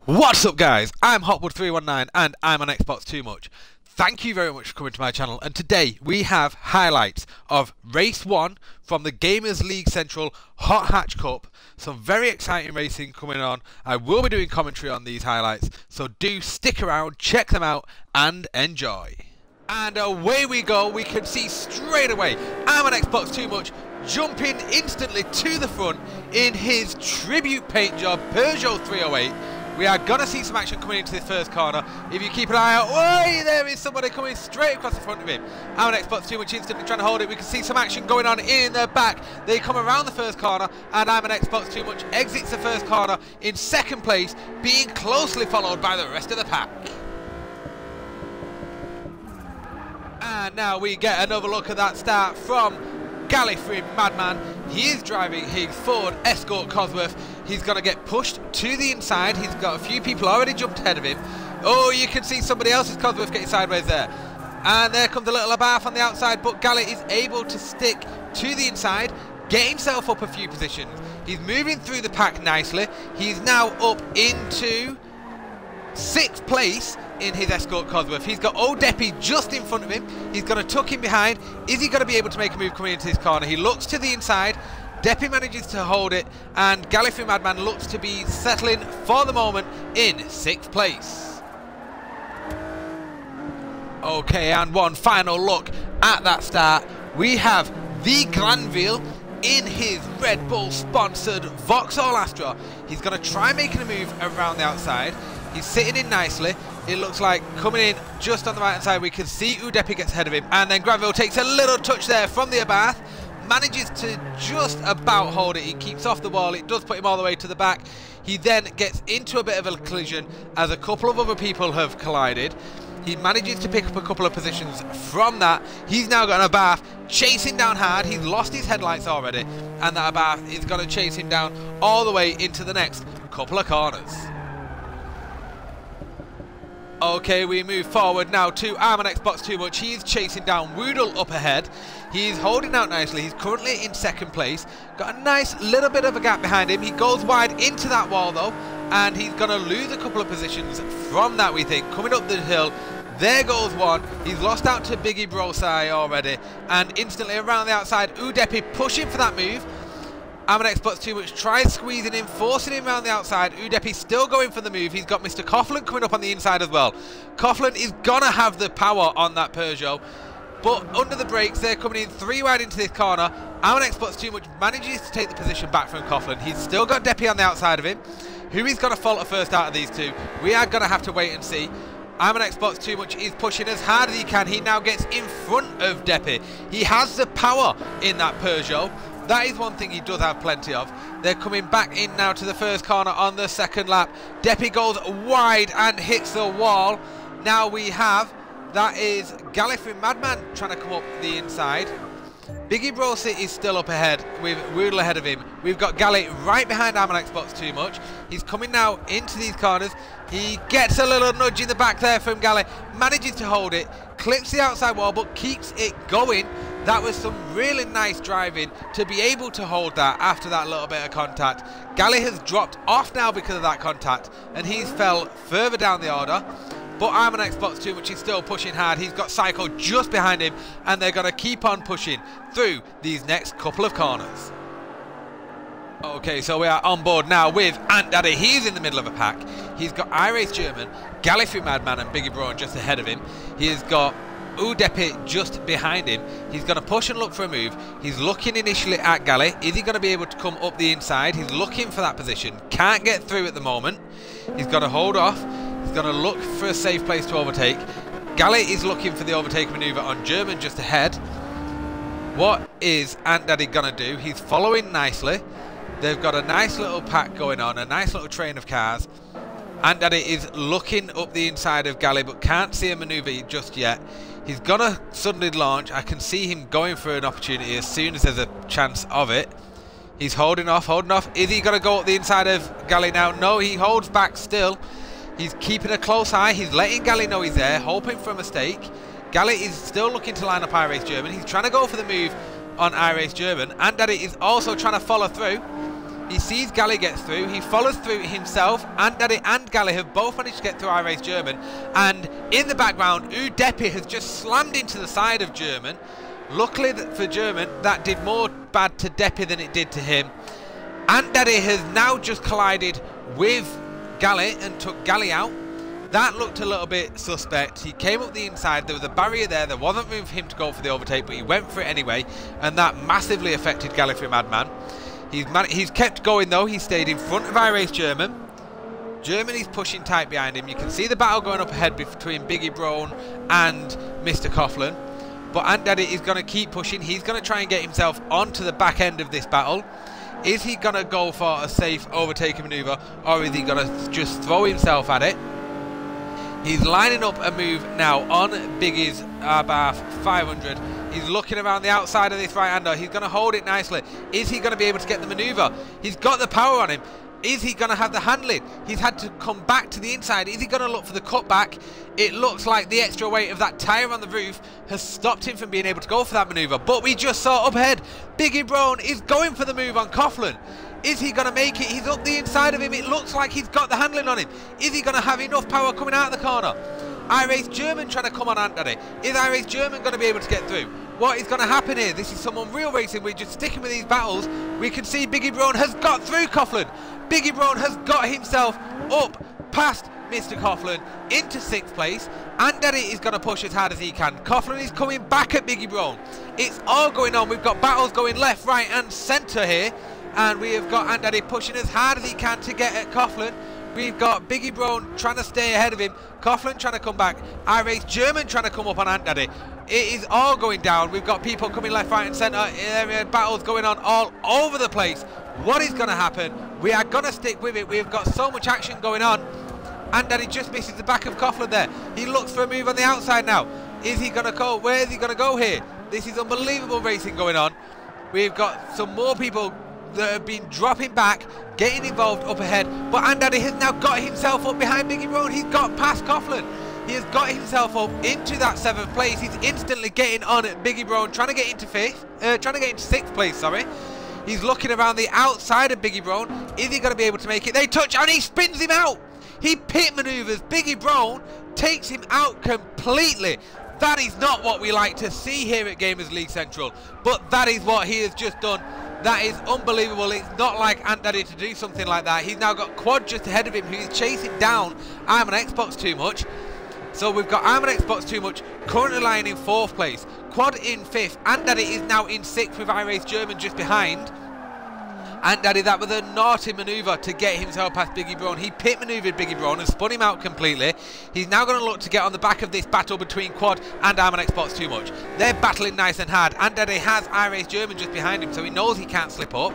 What's up guys, I'm Hotwood319 and I'm on Xbox Too Much. Thank you very much for coming to my channel, and today we have highlights of Race 1 from the Gamers League Central Hot Hatch Cup. Some very exciting racing coming on. I will be doing commentary on these highlights, so do stick around, check them out and enjoy. And away we go. We can see straight away I'm on Xbox Too Much jumping instantly to the front in his tribute paint job Peugeot 308. We are going to see some action coming into this first corner. If you keep an eye out, oh, there is somebody coming straight across the front of him. I'm on Xbox Too Much instantly trying to hold it. We can see some action going on in the back. They come around the first corner, and I'm on Xbox Too Much exits the first corner in second place, being closely followed by the rest of the pack. And now we get another look at that start from Gamerz Madman. He is driving his Ford Escort Cosworth. He's going to get pushed to the inside. He's got a few people already jumped ahead of him. Oh, you can see somebody else's Cosworth getting sideways there. And there comes a little Abarth on the outside, but Gamerz is able to stick to the inside, get himself up a few positions. He's moving through the pack nicely. He's now up into 6th place in his Escort Cosworth. He's got Old Deppy just in front of him. He's going to tuck him behind. Is he going to be able to make a move coming into this corner? He looks to the inside. Deppy manages to hold it, and Gamerz Madman looks to be settling for the moment in 6th place. Okay, and one final look at that start. We have the Granville in his Red Bull sponsored Vauxhall Astra. He's going to try making a move around the outside. He's sitting in nicely. It looks like coming in just on the right hand side. We can see Udepi gets ahead of him, and then Granville takes a little touch there from the Abarth. Manages to just about hold it. He keeps off the wall. It does put him all the way to the back. He then gets into a bit of a collision as a couple of other people have collided. He manages to pick up a couple of positions from that. He's now got an Abarth chasing down hard. He's lost his headlights already, and that Abarth is going to chase him down all the way into the next couple of corners. Okay, we move forward now to I'm on Xbox Too Much. He's chasing down Woodle up ahead. He's holding out nicely. He's currently in 2nd place. Got a nice little bit of a gap behind him. He goes wide into that wall though, and he's going to lose a couple of positions from that, we think. Coming up the hill, there goes one. He's lost out to Biggie Brosai already, and instantly around the outside, Udepi pushing for that move. I'm on Xbox Too Much tries squeezing him, forcing him around the outside. Udepi still going for the move. He's got Mr. Coughlin coming up on the inside as well. Coughlin is going to have the power on that Peugeot, but under the brakes, they're coming in 3 wide into this corner. I'm on Xbox Too Much manages to take the position back from Coughlin. He's still got Deppy on the outside of him. Who is going to falter first out of these two? We are going to have to wait and see. I'm on Xbox Too Much is pushing as hard as he can. He now gets in front of Deppy. He has the power in that Peugeot. That is one thing he does have plenty of. They're coming back in now to the first corner on the 2nd lap. Deppy goes wide and hits the wall. Now we have, that is Gamerz Madman trying to come up the inside. Biggie Brosai is still up ahead with Woodle ahead of him. We've got Gamerz right behind I'm on Xbox Too Much. He's coming now into these corners. He gets a little nudge in the back there from Gamerz. Manages to hold it. Clips the outside wall but keeps it going. That was some really nice driving to be able to hold that after that little bit of contact. Gamerz has dropped off now because of that contact, and he's fell further down the order. But I'm on Xbox Too Much. He's still pushing hard. He's got Psycho just behind him, and they're going to keep on pushing through these next couple of corners. Okay, so we are on board now with Ant Daddy. He's in the middle of a pack. He's got iRace German, Gamerz Madman and Biggie Braun just ahead of him. He's got Udepi just behind him. He's going to push and look for a move. He's looking initially at Gamerz. Is he going to be able to come up the inside? He's looking for that position. Can't get through at the moment. He's got to hold off. He's going to look for a safe place to overtake. Gamerz is looking for the overtake maneuver on German just ahead. What is Ant Daddy going to do? He's following nicely. They've got a nice little pack going on, a nice little train of cars. Ant Daddy is looking up the inside of Gamerz but can't see a maneuver just yet. He's going to suddenly launch. I can see him going for an opportunity as soon as there's a chance of it. He's holding off, holding off. Is he going to go up the inside of Gamerz now? No, he holds back still. He's keeping a close eye. He's letting Gamerz know he's there, hoping for a mistake. Gamerz is still looking to line up iRace German. He's trying to go for the move on iRace German. Ant Daddy is also trying to follow through. He sees Gally gets through, he follows through himself, and Daddy and Gally have both managed to get through iRace German, and in the background, Depi has just slammed into the side of German. Luckily for German, that did more bad to Depi than it did to him. And Daddy has now just collided with Gally and took Gally out. That looked a little bit suspect. He came up the inside, there was a barrier there wasn't room for him to go for the overtake, but he went for it anyway, and that massively affected Gallifrey Madman. He's kept going though, he stayed in front of iRace German. German is pushing tight behind him. You can see the battle going up ahead between Biggie Brown and Mr. Coughlin. But Ant Daddy is going to keep pushing. He's going to try and get himself onto the back end of this battle. Is he going to go for a safe overtaking maneuver, or is he going to just throw himself at it? He's lining up a move now on Biggie's Bath 500. He's looking around the outside of this right-hander. He's going to hold it nicely. Is he going to be able to get the maneuver? He's got the power on him. Is he going to have the handling? He's had to come back to the inside. Is he going to look for the cutback? It looks like the extra weight of that tyre on the roof has stopped him from being able to go for that maneuver. But we just saw up ahead, Biggie Brown is going for the move on Coughlin. Is he going to make it? He's up the inside of him. It looks like he's got the handling on him. Is he going to have enough power coming out of the corner? iRace German trying to come on Ant Daddy. Is iRace German going to be able to get through? What is going to happen here? This is some unreal racing. We're just sticking with these battles. We can see Biggie Brown has got through Coughlin. Biggie Brown has got himself up past Mr. Coughlin into 6th place. Ant Daddy is going to push as hard as he can. Coughlin is coming back at Biggie Brown. It's all going on. We've got battles going left, right and centre here. And we have got Ant Daddy pushing as hard as he can to get at Coughlin. We've got Biggie Brown trying to stay ahead of him. Coughlin trying to come back. iRace German trying to come up on Ant Daddy. It is all going down. We've got people coming left, right and centre. Battles going on all over the place. What is going to happen? We are going to stick with it. We've got so much action going on. Ant Daddy just misses the back of Coughlin there. He looks for a move on the outside now. Is he going to go? Where is he going to go here? This is unbelievable racing going on. We've got some more people that have been dropping back, getting involved up ahead, but Ant Daddy has now got himself up behind Biggie Brown. He's got past Coughlin. He has got himself up into that 7th place. He's instantly getting on at Biggie Brown, trying to get into 6th place, sorry. He's looking around the outside of Biggie Brown. Is he going to be able to make it? They touch and he spins him out. He pit maneuvers Biggie Brown, takes him out completely. That is not what we like to see here at Gamers League Central, but that is what he has just done. That is unbelievable. It's not like Ant Daddy to do something like that. He's now got Quad just ahead of him, who's chasing down I'm on Xbox Too Much. So we've got I'm on Xbox Too Much currently lying in 4th place. Quad in 5th. Ant Daddy is now in 6th with iRace German just behind. Ant Daddy, that was a naughty manoeuvre to get himself past Biggie Brown. He pit manoeuvred Biggie Brown and spun him out completely. He's now going to look to get on the back of this battle between Quad and I'm on Xbox Too Much. They're battling nice and hard. Ant Daddy has iRace German just behind him, so he knows he can't slip up.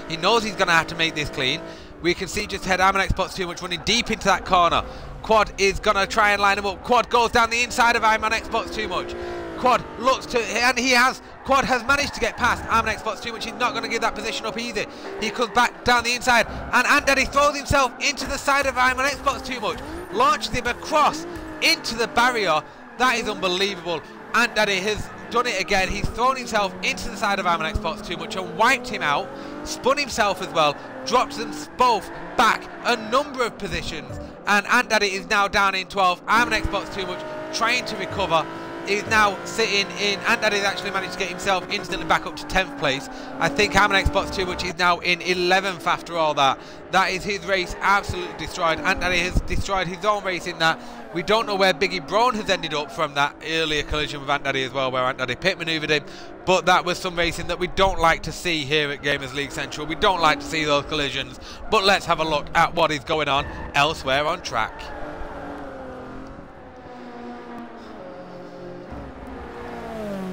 He knows he's going to have to make this clean. We can see just ahead I'm on Xbox Too Much running deep into that corner. Quad is going to try and line him up. Quad goes down the inside of I'm on Xbox Too Much. Quad looks to, and he has. Quad has managed to get past I'm on Xbox Too Much. He's not going to give that position up either. He comes back down the inside, and Ant Daddy throws himself into the side of I'm on Xbox Too Much. Launches him across into the barrier. That is unbelievable. Ant Daddy has done it again. He's thrown himself into the side of I'm on Xbox Too Much and wiped him out. Spun himself as well. Dropped them both back a number of positions. And Ant Daddy is now down in 12th. I'm on Xbox Too Much trying to recover. He's now sitting in. Ant Daddy's actually managed to get himself instantly back up to 10th place. I think I'm on Xbox Too Much is now in 11th after all that. That is his race absolutely destroyed. Ant Daddy has destroyed his own race in that. We don't know where Biggie Brown has ended up from that earlier collision with Ant Daddy as well, where Ant Daddy pit manoeuvred him. But that was some racing that we don't like to see here at Gamers League Central. We don't like to see those collisions. But let's have a look at what is going on elsewhere on track.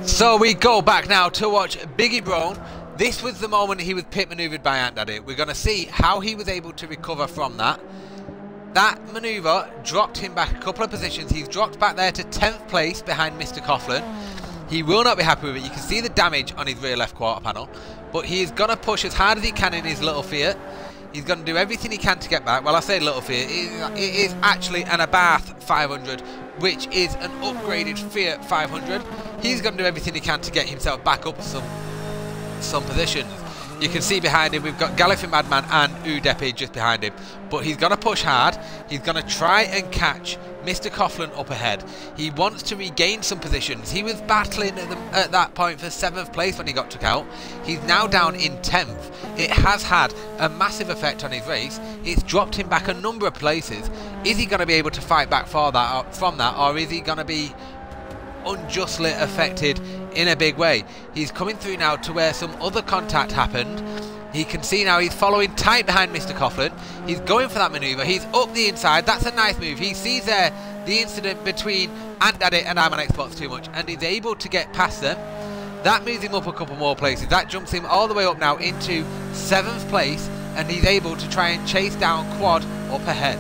So we go back now to watch Biggie Brown. This was the moment he was pit manoeuvred by Ant Daddy. We're going to see how he was able to recover from that. That manoeuvre dropped him back a couple of positions. He's dropped back there to 10th place behind Mr. Coughlin. He will not be happy with it. You can see the damage on his rear left quarter panel. But he is going to push as hard as he can in his little Fiat. He's going to do everything he can to get back. Well, I say little Fiat. It is actually an Abarth 500, which is an upgraded Fiat 500. He's going to do everything he can to get himself back up some positions. You can see behind him we've got Gallifrey Madman and Udepi just behind him. But he's going to push hard. He's going to try and catch Mr. Coughlin up ahead. He wants to regain some positions. He was battling at that point for 7th place when he got took out. He's now down in 10th. It has had a massive effect on his race. It's dropped him back a number of places. Is he going to be able to fight back from that, or is he going to be unjustly affected in a big way? He's coming through now to where some other contact happened. He can see now he's following tight behind Mr. Coughlin. He's going for that manoeuvre. He's up the inside. That's a nice move. He sees there the incident between Ant Daddy and I'm on Xbox Too Much, and he's able to get past them. That moves him up a couple more places. That jumps him all the way up now into 7th place, and he's able to try and chase down Quad up ahead.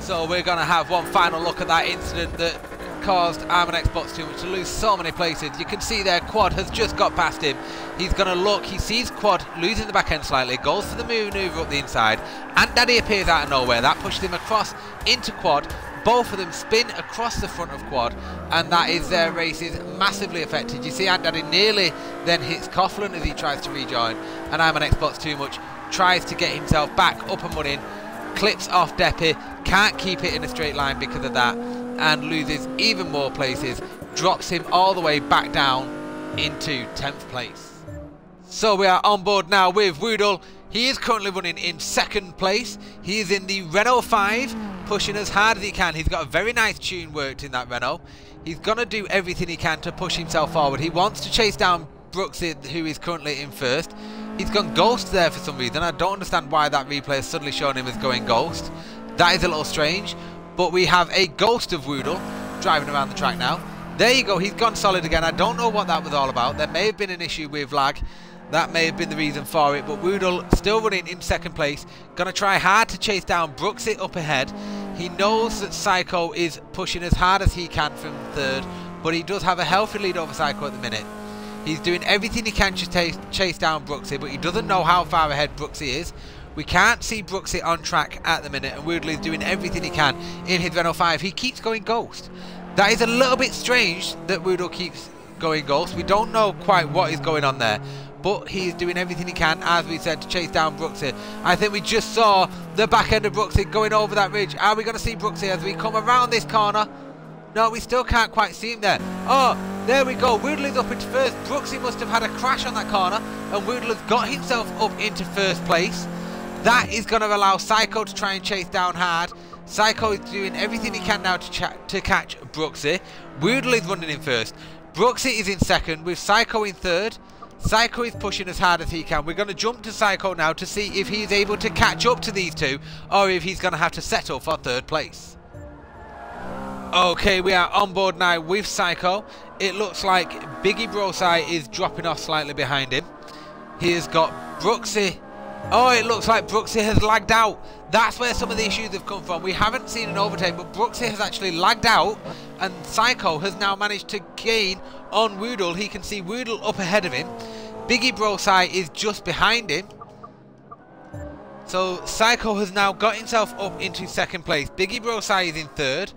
So we're going to have one final look at that incident that caused I'm on Xbox Too Much to lose so many places. You can see there Quad has just got past him. He's going to look, he sees Quad losing the back end slightly, goes for the manoeuvre up the inside, and Daddy appears out of nowhere. That pushes him across into Quad. Both of them spin across the front of Quad, and that is their races massively affected. You see Ant Daddy nearly then hits Coughlin as he tries to rejoin, and I'm on Xbox Too Much tries to get himself back up and running, clips off Deppy, can't keep it in a straight line because of that, and loses even more places, drops him all the way back down into 10th place. So we are on board now with Woodle. He is currently running in 2nd place. He is in the Renault 5, pushing as hard as he can. He's got a very nice tune worked in that Renault. He's going to do everything he can to push himself forward. He wants to chase down Brooksy, who is currently in 1st. He's gone Ghost there for some reason. I don't understand why that replay has suddenly shown him as going Ghost. That is a little strange. But we have a Ghost of Woodle driving around the track now. There you go, he's gone solid again. I don't know what that was all about. There may have been an issue with lag. That may have been the reason for it. But Woodle still running in 2nd place. Going to try hard to chase down Brooksy up ahead. He knows that Psycho is pushing as hard as he can from 3rd. But he does have a healthy lead over Psycho at the minute. He's doing everything he can to chase down Brooksy, but he doesn't know how far ahead Brooksy is. We can't see Brooksy on track at the minute, and Woodley is doing everything he can in his Renault 5. He keeps going Ghost. That is a little bit strange that Woodle keeps going Ghost. We don't know quite what is going on there, but he is doing everything he can, as we said, to chase down Brooksy. I think we just saw the back end of Brooksy going over that ridge. Are we going to see Brooksy as we come around this corner? No, we still can't quite see him there. Oh, there we go. Woodley's up into 1st. Brooksy must have had a crash on that corner, and Woodley's got himself up into 1st place. That is going to allow Psycho to try and chase down hard. Psycho is doing everything he can now to catch Brooksy. Woodley is running in 1st. Brooksy is in 2nd with Psycho in 3rd. Psycho is pushing as hard as he can. We're going to jump to Psycho now to see if he's able to catch up to these two, or if he's going to have to settle for 3rd place. Okay, we are on board now with Psycho. It looks like Biggie Brosai is dropping off slightly behind him. He has got Brooksy. Oh, it looks like Brooksy has lagged out. That's where some of the issues have come from. We haven't seen an overtake, but Brooksy has actually lagged out, and Psycho has now managed to gain on Woodle. He can see Woodle up ahead of him. Biggie Brosai is just behind him. So Psycho has now got himself up into 2nd place. Biggie Brosai is in 3rd.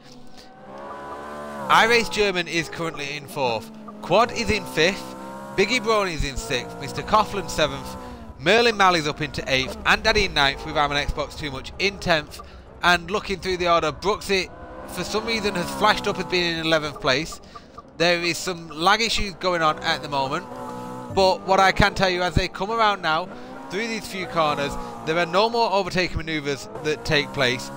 iRace German is currently in 4th. Quad is in 5th. Biggie Brown is in 6th. Mr. Coughlin 7th. Merlin Malley's up into 8th. And Daddy in 9th with I'm on Xbox Too Much in 10th. And looking through the order, Brooksy for some reason has flashed up as being in 11th place. There is some lag issues going on at the moment. But what I can tell you, as they come around now through these few corners, there are no more overtaking manoeuvres that take place.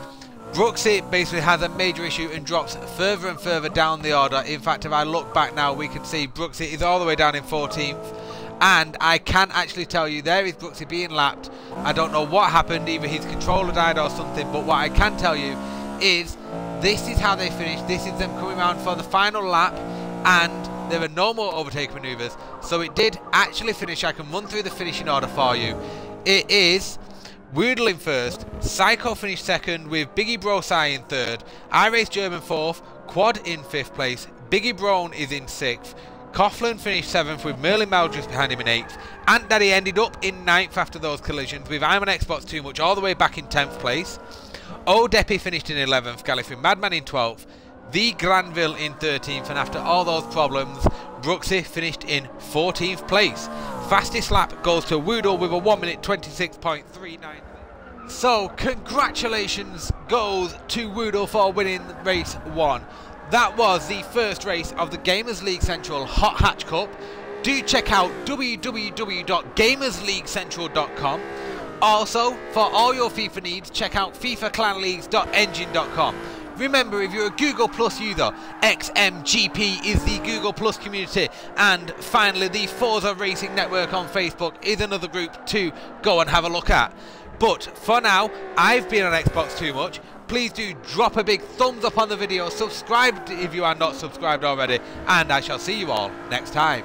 Brooksy basically has a major issue and drops further and further down the order. In fact, if I look back now, we can see Brooksy is all the way down in 14th. And I can actually tell you, there is Brooksy being lapped. I don't know what happened, either his controller died or something, but what I can tell you is this is how they finished. This is them coming around for the final lap, and there are no more overtake manoeuvres. So it did actually finish. I can run through the finishing order for you. It is Woodle in 1st, Psycho finished 2nd with Biggie Brosai in 3rd, iRace German 4th, Quad in 5th place, Biggie Brown is in 6th, Coughlin finished 7th with Merlin Mal just behind him in 8th. Ant Daddy ended up in 9th after those collisions with I'm on Xbox Too Much all the way back in 10th place. Odepi finished in 11th, Gallifrey Madman in 12th, The Granville in 13th, and after all those problems, Brooksy finished in 14th place. Fastest lap goes to Woodle with a 1 minute 26.39. So congratulations goes to Woodle for winning race 1. That was the first race of the Gamers League Central Hot Hatch Cup. Do check out www.gamersleaguecentral.com. Also, for all your FIFA needs, check out fifaclanleagues.engine.com. Remember, if you're a Google Plus user, XMGP is the Google Plus community. And finally, the Forza Racing Network on Facebook is another group to go and have a look at. But for now, I've been on Xbox Too Much. Please do drop a big thumbs up on the video, subscribe if you are not subscribed already, and I shall see you all next time.